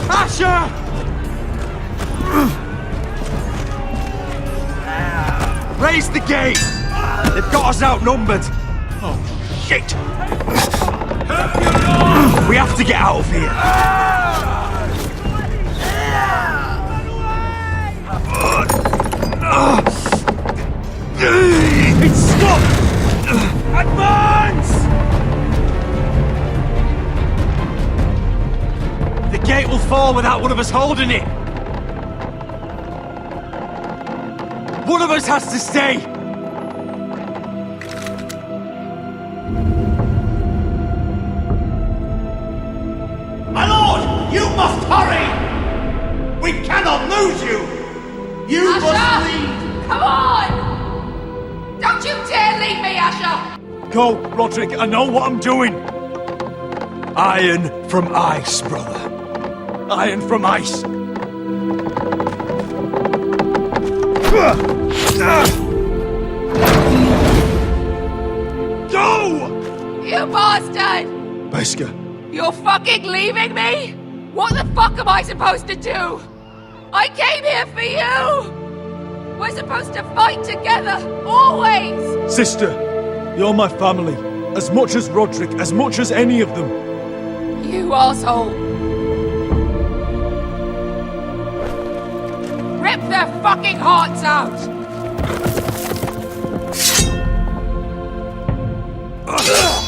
Asher! Raise the gate! They've got us outnumbered! Oh, shit! We have to get out of here! It's stopped! Advance! The gate will fall without one of us holding it. One of us has to stay. My lord, you must hurry! We cannot lose you! You must leave! Come on! Don't you dare leave me, Asher! Go, Roderick, I know what I'm doing! Iron from ice, brother. Iron from ice. Go! You bastard! Beskha. You're fucking leaving me? What the fuck am I supposed to do? I came here for you! We're supposed to fight together, always! Sister, you're my family. As much as Roderick, as much as any of them. You asshole! Rip their fucking hearts out! Ugh!